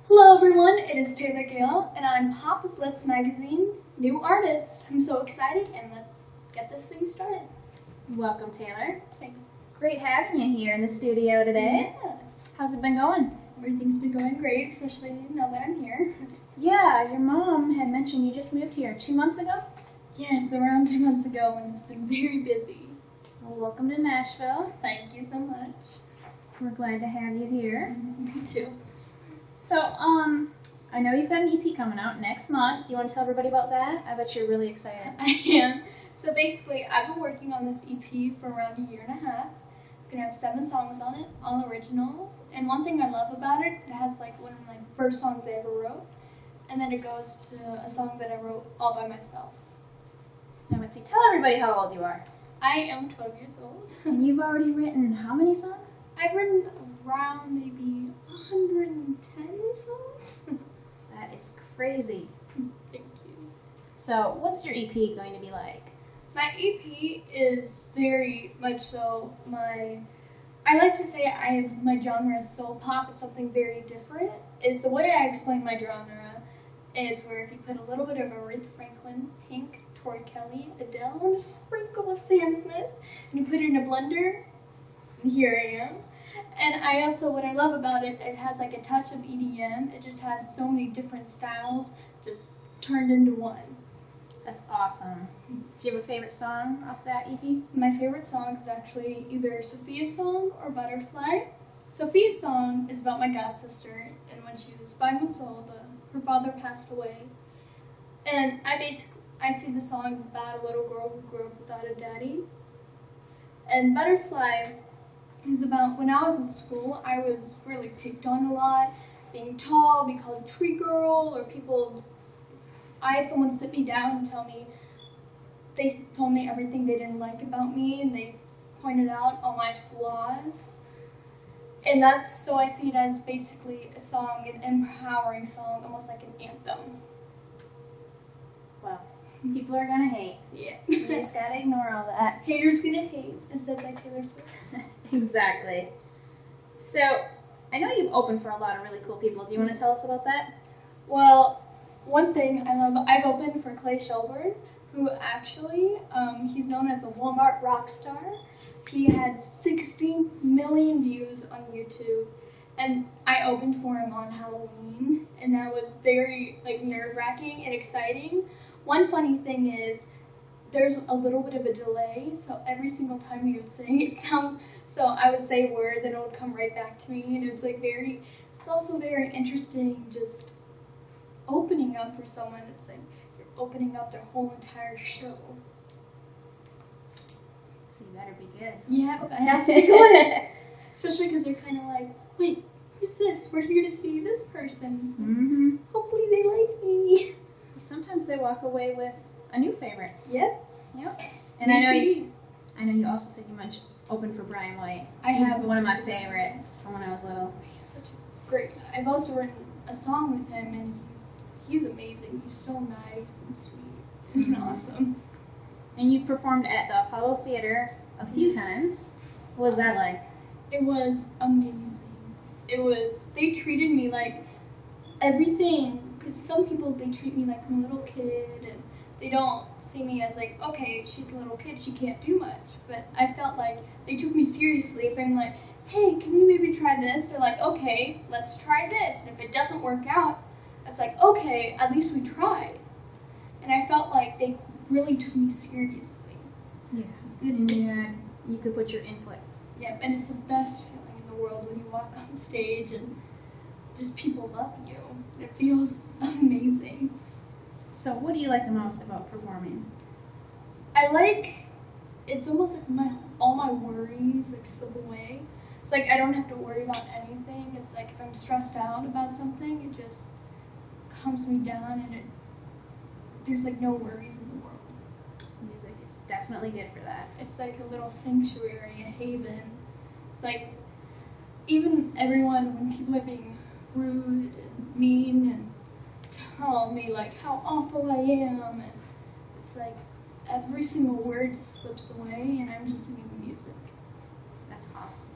Hello everyone, it is Taylor Gayle, and I'm Pop Blitz Magazine's new artist. I'm so excited, and let's get this thing started. Welcome, Taylor. Thanks. Great having you here in the studio today. Yeah. How's it been going? Everything's been going great, especially now that I'm here. Yeah, your mom had mentioned you just moved here 2 months ago? Yes, around 2 months ago, and it's been very busy. Well, welcome to Nashville. Thank you so much. We're glad to have you here. Me too. So, I know you've got an EP coming out next month. Do you want to tell everybody about that? I bet you're really excited. I am. So basically, I've been working on this EP for around a year and a half. It's going to have 7 songs on it, all originals. And one thing I love about it, it has like one of my first songs I ever wrote. And then it goes to a song that I wrote all by myself. Now, let's see. Tell everybody how old you are. I am 12 years old. And you've already written how many songs? I've written around maybe 110 songs. That is crazy. Thank you. So, what's your EP going to be like? My EP is very much so I like to say my genre is soul pop. It's something very different. It's the way I explain my genre is where if you put a little bit of Aretha Franklin, Pink, Tori Kelly, Adele, and a sprinkle of Sam Smith, and you put it in a blender, and here I am. And what I love about it, it has like a touch of EDM. It just has so many different styles just turned into one. That's awesome. Do you have a favorite song off that EP? My favorite song is actually either Sophia's song or Butterfly. Sophia's song is about my god sister, and when she was 5 months old, her father passed away. And I see the song as about a little girl who grew up without a daddy. And Butterfly is about when I was in school, I was really picked on a lot, being tall, being called a tree girl, or I had someone sit me down and they told me everything they didn't like about me, and they pointed out all my flaws. And so I see it as basically a song, an empowering song, almost like an anthem. Well, people are gonna hate. Yeah. You just gotta ignore all that. Haters gonna hate, as said by Taylor Swift. Exactly. So, I know you've opened for a lot of really cool people. Do you want to tell us about that? Well, one thing I love, I've opened for Clay Shelburne, who actually, he's known as a Walmart rock star. He had 60 million views on YouTube, and I opened for him on Halloween, and that was very nerve-wracking and exciting. One funny thing is, there's a little bit of a delay, so every single time he would sing, so I would say a word, then it would come right back to me, and it's also very interesting just opening up for someone. It's like you're opening up their whole entire show. So you better be good. Yeah, I have to be good. Especially because they're kind of like, wait, who's this? We're here to see this person. So Mm-hmm. hopefully they like me. Sometimes they walk away with a new favorite. Yep. Yep. And I know you also said you might open for Brian White. He's one of my favorites from when I was little. He's such a great. I've also written a song with him, and he's amazing. He's so nice and sweet and awesome. And you performed at the Apollo Theater a few times. What was that like? It was amazing. They treated me like everything, because some people, they treat me like I'm a little kid, and they don't see me as like, okay, she's a little kid, she can't do much. But I felt like they took me seriously. If I'm like, hey, can we maybe try this? They're like, okay, let's try this. And if it doesn't work out, it's like, okay, at least we tried. And I felt like they really took me seriously. Yeah. And you could put your input. Yeah, and it's the best feeling in the world when you walk on stage and just people love you. It feels amazing. So what do you like the most about performing? It's almost like all my worries slip away. It's like I don't have to worry about anything. It's like if I'm stressed out about something, it just calms me down, and there's no worries in the world. Music is definitely good for that. It's like a little sanctuary, a haven. It's like even when people are being rude and mean and tell me how awful I am, and it's like every single word just slips away, and I'm just singing the music. That's awesome.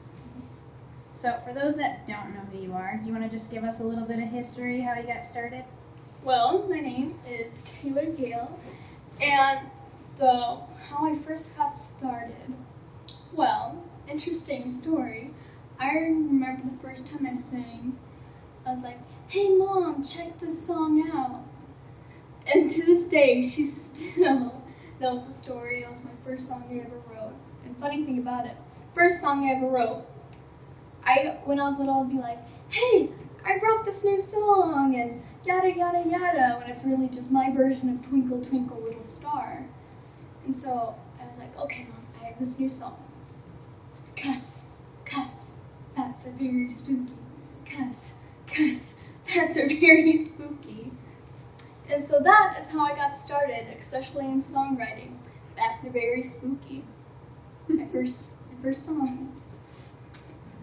So for those that don't know who you are, do you want to just give us a little bit of history, how you got started? Well, my name is Gayle, and how I first got started. Well, interesting story. I remember the first time I sang, I was like, "Hey Mom, check this song out." And to this day, she's still knows the story. It was my first song I ever wrote. And funny thing about it, first song I ever wrote, when I was little, I'd be like, "Hey, I wrote this new song," and yada yada yada, when it's really just my version of Twinkle Twinkle Little Star. And so I was like, "Okay Mom, I have this new song. Cuss, cuss, that's a very spooky. Cuss, cuss, that's a very spooky." And so that is how I got started, especially in songwriting. That's a very spooky. My first song.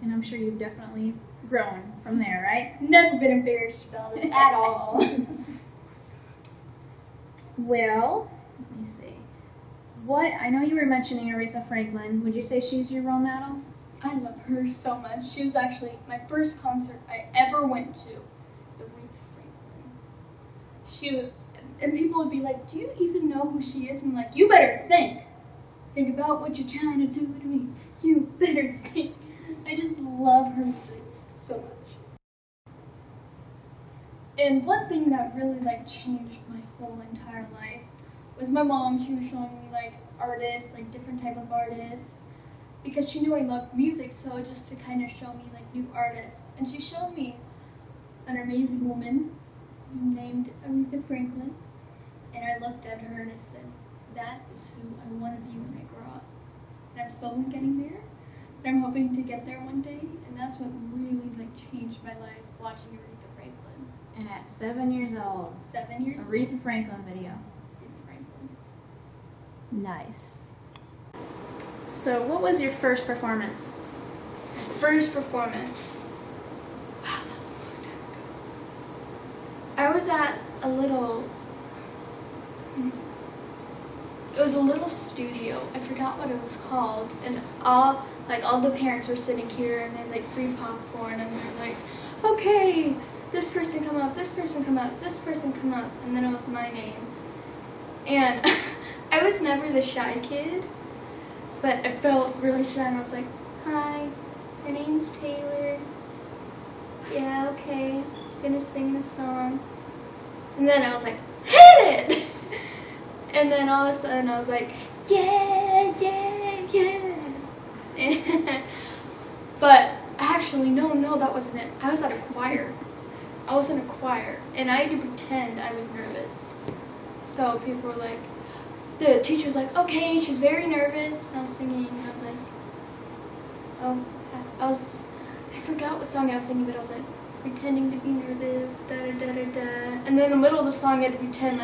And I'm sure you've definitely grown from there, right? Never been embarrassed about it at all. Well, let me see. I know you were mentioning Aretha Franklin. Would you say she's your role model? I love her so much. She was actually my first concert I ever went to. Was Aretha Franklin. And people would be like, "Do you even know who she is?" And I'm like, "You better think. Think about what you're trying to do to me. You better think." I just love her music so much. And one thing that really changed my whole entire life was my mom. She was showing me artists, different type of artists, because she knew I loved music, so just to kind of show me new artists. And she showed me an amazing woman named Aretha Franklin, and I looked at her and I said, "That is who I want to be when I grow up." And I'm still getting there, but I'm hoping to get there one day, and that's what really changed my life, watching Aretha Franklin. And at 7 years old, Aretha Franklin video. Aretha Franklin. Nice. So what was your first performance? First performance. Wow, that was a long time ago. I was at it was a little studio. I forgot what it was called, and all the parents were sitting here, and they free popcorn, and they're like, "Okay, this person come up, this person come up, this person come up," and then it was my name. And I was never the shy kid, but I felt really shy, and I was like, "Hi, my name's Taylor. Yeah, okay, gonna sing this song." And then I was like, "Hit it!" And then all of a sudden I was like, "Yeah, yeah, yeah." But actually, no, that wasn't it. I was at a choir. I was in a choir, and I had to pretend I was nervous. So people were like, the teacher was like, "Okay, she's very nervous." And I was singing, and I was like, I forgot what song I was singing, but I was like, pretending to be nervous, da da da da da. And then in the middle of the song, I had to pretend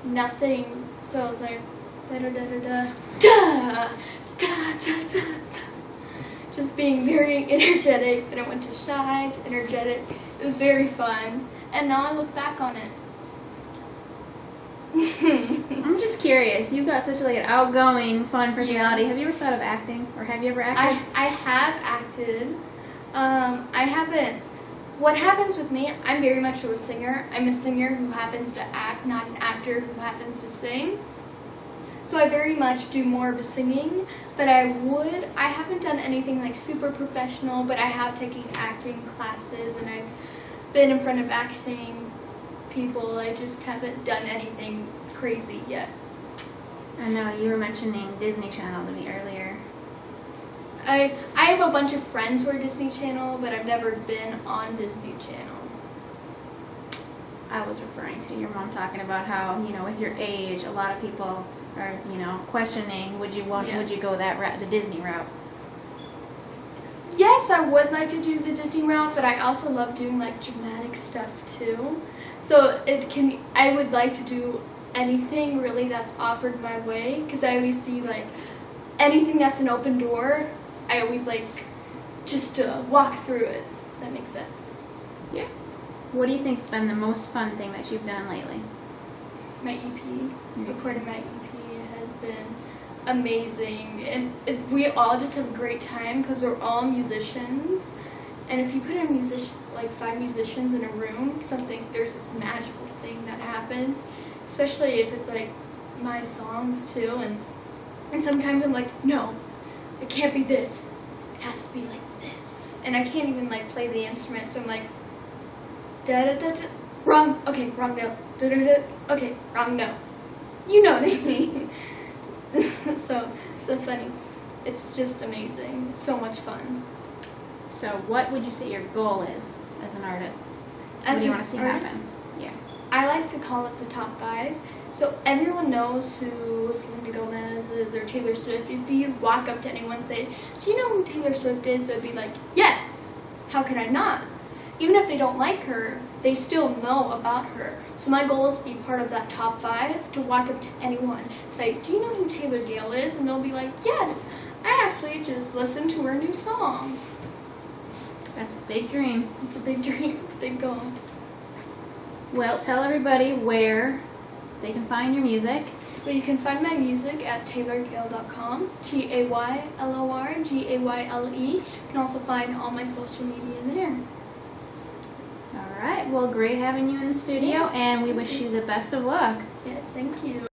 nothing. So I was like, da da da da da, da da da da da. Just being very energetic. Then I went to shy to energetic. It was very fun. And now I look back on it. I'm just curious. You've got such an outgoing, fun personality. Yeah. Have you ever thought of acting, or have you ever acted? I have acted. I haven't. What happens with me, I'm very much a singer. I'm a singer who happens to act, not an actor who happens to sing. So I very much do more of a singing, but I haven't done anything super professional, but I have taken acting classes, and I've been in front of acting people. I just haven't done anything crazy yet. I know, you were mentioning Disney Channel to me earlier. I have a bunch of friends who are Disney Channel, but I've never been on Disney Channel. I was referring to your mom talking about how, with your age, a lot of people are, questioning, would you go that route, the Disney route? Yes, I would like to do the Disney route, but I also love doing dramatic stuff too. So I would like to do anything really that's offered my way, because I always see anything that's an open door, I always just to walk through it. That makes sense. Yeah. What do you think's been the most fun thing that you've done lately? My EP. Recording my EP has been amazing, and we all just have a great time because we're all musicians, And if you put like 5 musicians in a room, there's this magical thing that happens, especially if it's like my songs too. And sometimes I'm like, no, it can't be this. It has to be like this. And I can't even like play the instrument, so I'm like, da da da da, wrong. Okay, wrong note. Da da da. Okay, wrong note. You know what I mean. So funny. It's just amazing. It's so much fun. So what would you say your goal is as an artist? What do you want to see happen? Yeah. I like to call it the top 5. So everyone knows who Selena Gomez is or Taylor Swift. If you walk up to anyone and say, do you know who Taylor Swift is? They'd be like, yes. How could I not? Even if they don't like her, they still know about her. So my goal is to be part of that top 5, to walk up to anyone, say, do you know who Taylor Gayle is? And they'll be like, yes, I actually just listened to her new song. That's a big dream. It's a big dream, big goal. Well, tell everybody where they can find your music. Well, you can find my music at taylorgayle.com, TaylorGayle. You can also find all my social media there. All right. Well, great having you in the studio, Yes, and we thank wish you. you the best of luck. Yes, thank you.